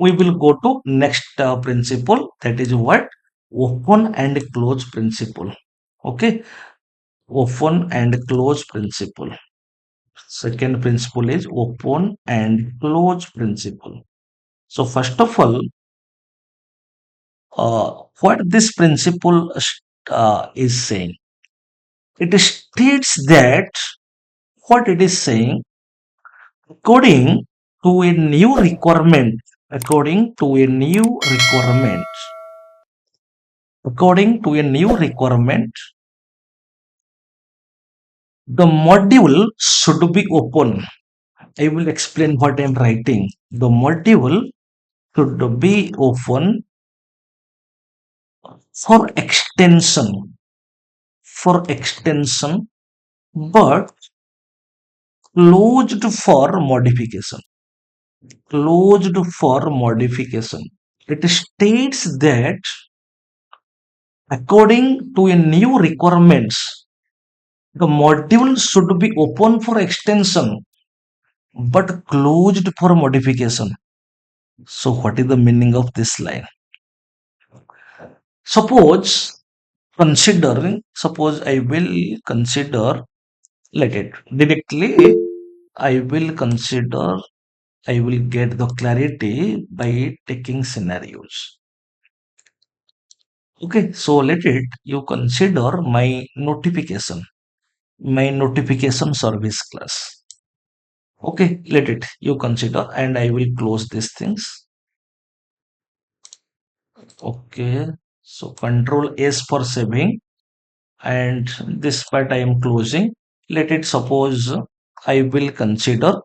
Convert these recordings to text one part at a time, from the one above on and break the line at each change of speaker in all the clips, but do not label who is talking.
we will go to next principle, that is what? Open and close principle. Okay, open and close principle. Second principle is open and close principle. So first of all, what this principle is saying, it states that what it is saying, according to a new requirement, according to a new requirement, according to a new requirement, the module should be open. I will explain what I am writing. The module should be open for extension, but closed for modification. Closed for modification. It states that according to a new requirements, the module should be open for extension but closed for modification. So what is the meaning of this line? Suppose I will consider, let it directly, I will consider, I will get the clarity by taking scenarios. Okay, so let it, you consider my notification service class. Okay, let it, you consider, and I will close these things. Okay, so control S for saving, and this part I am closing. Let it, suppose I will consider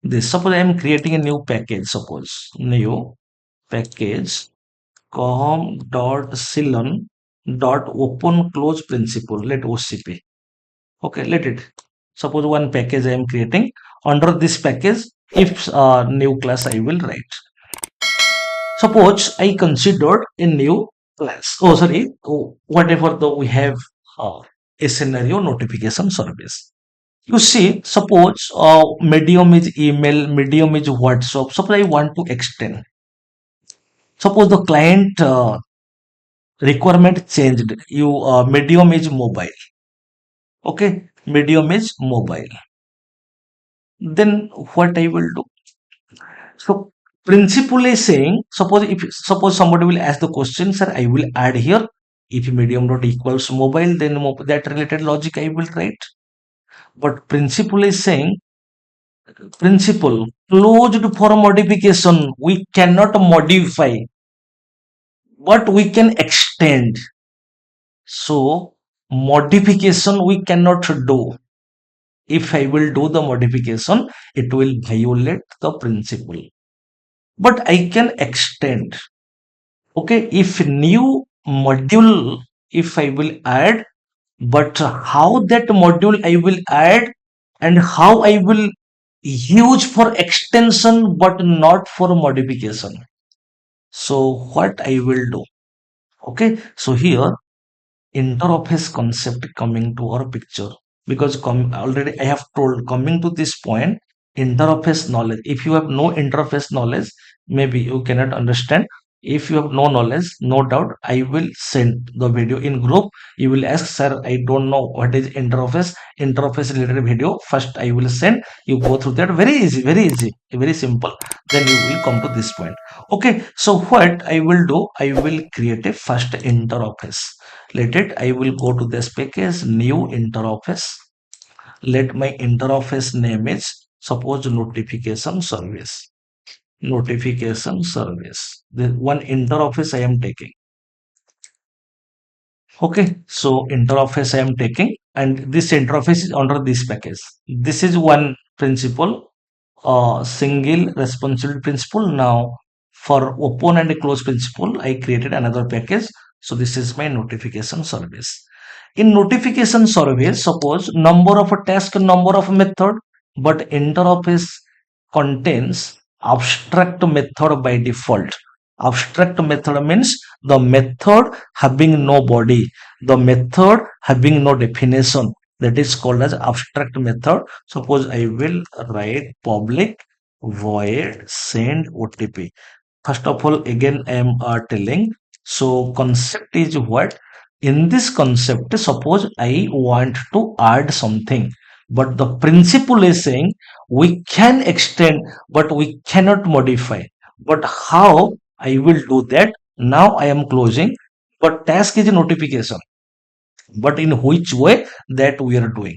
this. Suppose I am creating a new package. Suppose new package com.silan.open-close principle. Let OCP. Okay, let it. Suppose one package I am creating. Under this package, if new class I will write. Suppose I considered a new class. Oh, sorry. Oh, whatever though we have a scenario notification service. You see, suppose medium is email, medium is WhatsApp. Suppose I want to extend. Suppose the client requirement changed. You medium is mobile. Okay, medium is mobile. Then what I will do? So principle is saying, suppose somebody will ask the question, sir, I will add here. If medium dot equals mobile, then that related logic I will write. But principle is saying, principle closed for modification. We cannot modify, but we can extend. So modification we cannot do. If I will do the modification, it will violate the principle. But I can extend. Okay, if new module, if I will add, but how that module I will add and how I will use for extension but not for modification. So what I will do? Okay, so here interface concept coming to our picture, because already I have told, coming to this point, interface knowledge. If you have no interface knowledge, maybe you cannot understand. If you have no knowledge, no doubt I will send the video in group. You will ask, sir, I don't know what is interface related video. First I will send, you go through that. Very easy, very simple. Then you will come to this point. Okay, so what I will do, I will create a first interface. Let it, I will go to this package, new interface. Let my interface name is, suppose, notification service. Notification service. The one interface I am taking. Okay, so interface I am taking, and this interface is under this package. This is one principle, single responsibility principle. Now for open and close principle, I created another package. So this is my notification service. In notification service, suppose number of a task, number of method, but interface contains abstract method by default. Abstract method means the method having no body, the method having no definition. That is called as abstract method. Suppose I will write public void send OTP. first of all, again, I am telling. So, concept is what? In this concept, suppose I want to add something, but the principle is saying we can extend, but we cannot modify. But how I will do that? Now I am closing, but task is a notification. But in which way that we are doing?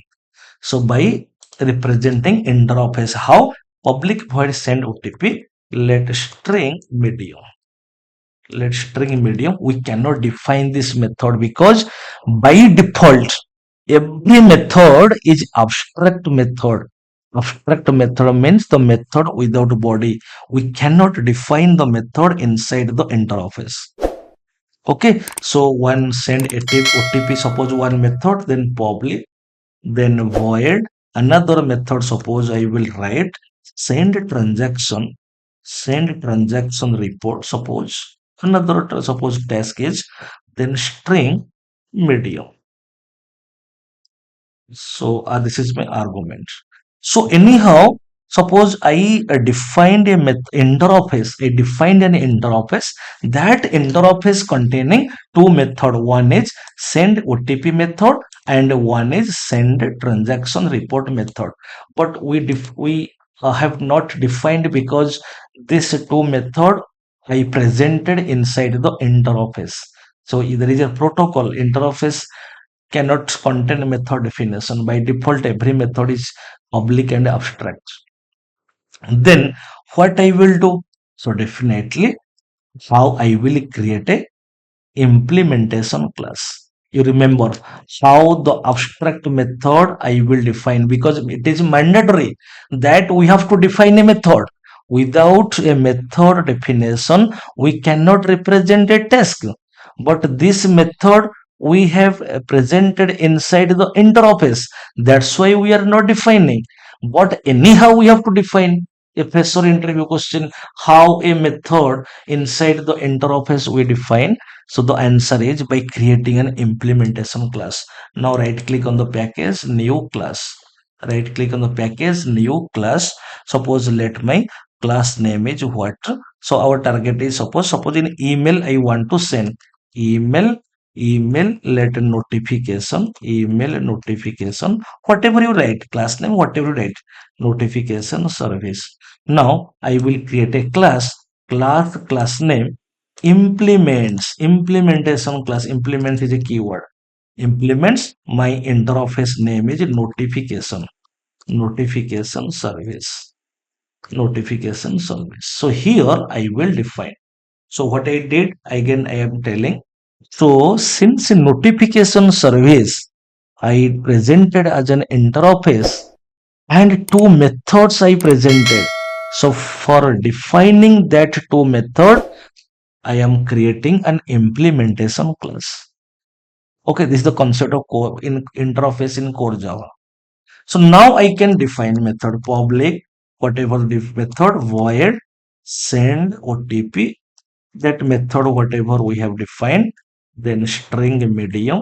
So by representing interface, how public void send OTP, let string medium. Let string medium. We cannot define this method because by default, every method is abstract method. Abstract method means the method without body. We cannot define the method inside the interface. Okay, so one send a tip OTP, suppose one method, then public, then void another method, suppose I will write send transaction report, suppose another suppose task is, then string medium. So this is my argument. So anyhow, suppose I defined a interface. I defined an interface. That interface containing two method. One is send OTP method and one is send transaction report method. But we have not defined because this two method I presented inside the interface. So there is a protocol interface cannot contain method definition. By default, every method is public and abstract. Then what I will do? So definitely how I will create a implementation class. You remember how the abstract method I will define, because it is mandatory that we have to define a method. Without a method definition, we cannot represent a task. But this method we have presented inside the interface. That's why we are not defining. But anyhow, we have to define. A professor interview question: how a method inside the interface we define? So the answer is by creating an implementation class. Now right click on the package, new class. Right click on the package, new class. Suppose let my class name is what? So our target is, suppose in email I want to send email, let email notification, whatever you write, class name, whatever you write, notification service. Now I will create a class name implementation class. Implement is a keyword. Implements, my interface name is notification service. Notification service. So here I will define. So what I did, again I am telling. So since notification service I presented as an interface and two methods I presented. So for defining that two method, I am creating an implementation class. Okay, this is the concept of core in interface in core Java. So now I can define method public, whatever the method, void, send OTP, that method whatever we have defined, then string medium,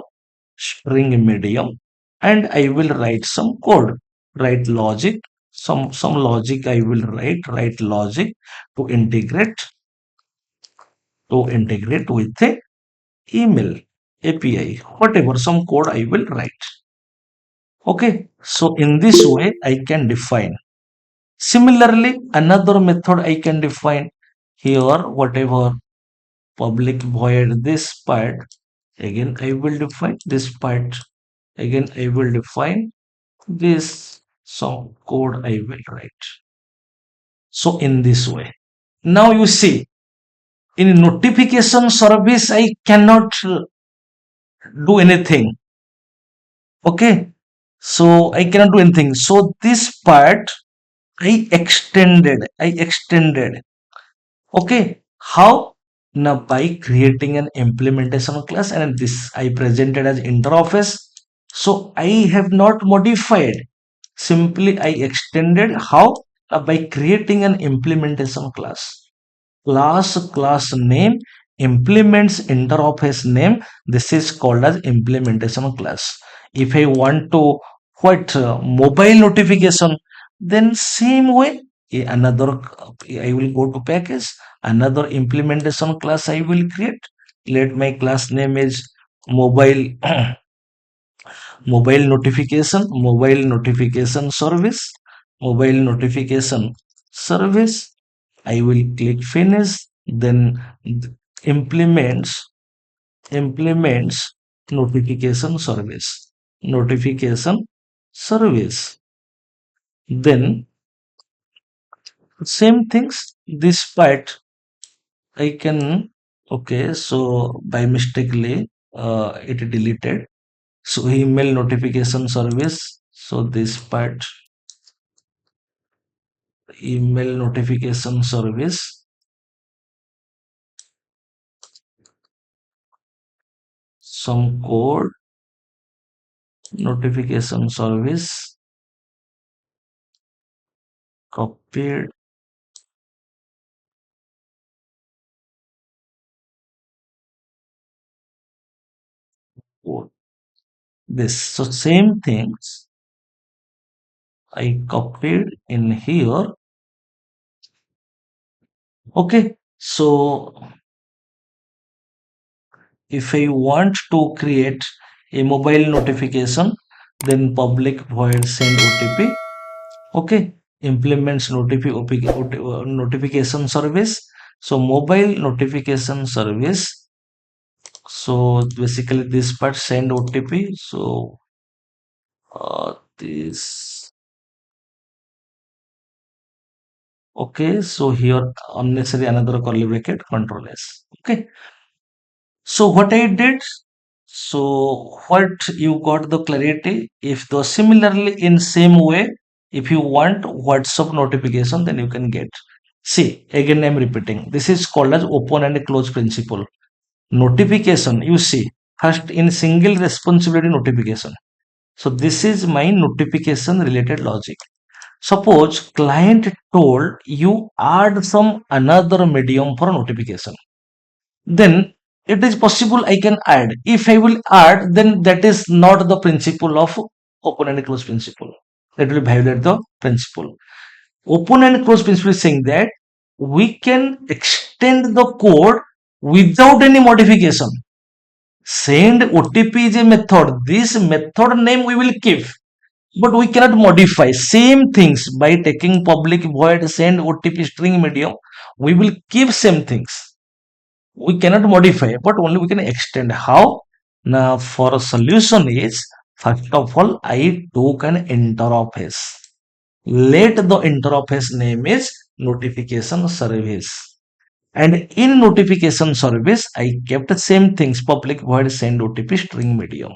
and I will write some code, write logic, some logic I will write logic to integrate with a email API, whatever, some code I will write. Okay, so in this way I can define. Similarly, another method I can define here, whatever public void this part, again I will define this part, again I will define this, some code I will write. So in this way, now you see, in notification service I cannot do anything. Okay, so I cannot do anything. So this part I extended. Okay, how? Now by creating an implementation class, and this I presented as interface. So I have not modified. Simply I extended. How? By creating an implementation class. Class name implements interface name. This is called as implementation class. If I want to what mobile notification, then same way another, I will go to package, another implementation class I will create. Let my class name is mobile mobile notification service, mobile notification service. I will click finish. Then implements implements notification service. Then same things, this part I can, okay, so by mistakenly it deleted. So email notification service. So this part, email notification service, some code, notification service, copied code. This. So same things I copied in here. Okay. So if I want to create a mobile notification, then public void send OTP. Okay, implements notification service. So mobile notification service. So basically this part send OTP. So this, okay. So here unnecessary another curly bracket control S. Okay. So what I did, so what you got the clarity. If the similarly in same way, if you want WhatsApp notification, then you can get. See, again I'm repeating. This is called as open and close principle. Notification, you see, first in single responsibility notification. So this is my notification related logic. Suppose client told you add some another medium for notification, then it is possible I can add. If I will add, then that is not the principle of open and close principle. That will violate the principle. Open and close principle is saying that we can extend the code without any modification. Send OTP is a method. This method name we will keep, but we cannot modify. Same things by taking public void send OTP string medium, we will keep same things. We cannot modify, but only we can extend. How? Now, for a solution is, first of all, I took an interface. Let the interface name is notification service. And in notification service, I kept the same things, public void send OTP string medium.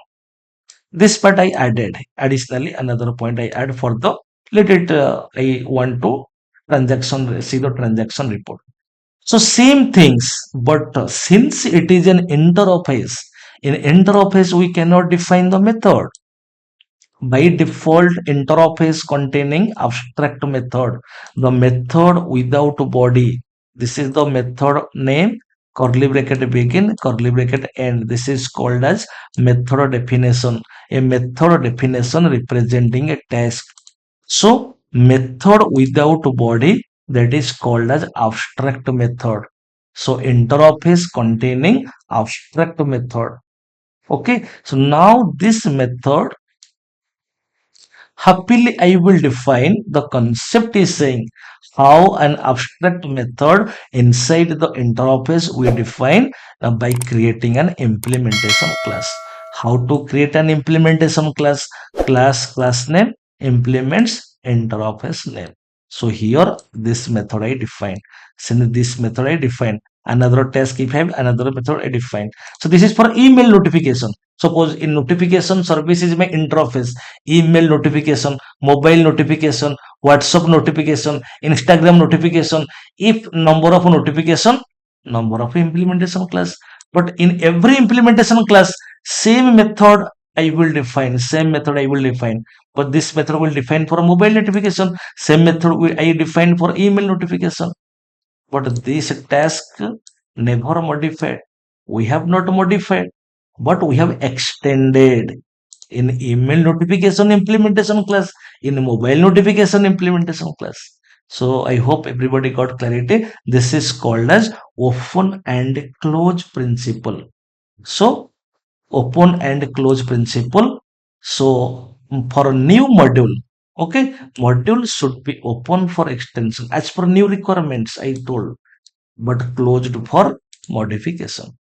This part I added. Additionally, another point I add for the, let it, I want to transaction, see the transaction report. So same things, but since it is an interface, in interface we cannot define the method. By default, interface containing abstract method, the method without body. This is the method name, curly bracket begin, curly bracket end. This is called as method definition. A method definition representing a task. So method without body, that is called as abstract method. So interface containing abstract method. Okay. So now this method, happily I will define, the concept is saying how an abstract method inside the interface we define by creating an implementation class. How to create an implementation class? Class name implements interface name. So here this method I define. Since this method I define, another task if I have another method I define. So this is for email notification. Suppose in notification service is my interface, email notification, mobile notification, WhatsApp notification, Instagram notification. If number of notification, number of implementation class. But in every implementation class, same method I will define, same method I will define. But this method will define for mobile notification, same method I define for email notification. But this task never modified. We have not modified, but we have extended in email notification implementation class, in mobile notification implementation class. So I hope everybody got clarity. This is called as open and close principle. So open and close principle. So for a new module, okay, module should be open for extension as per new requirements I told, but closed for modification.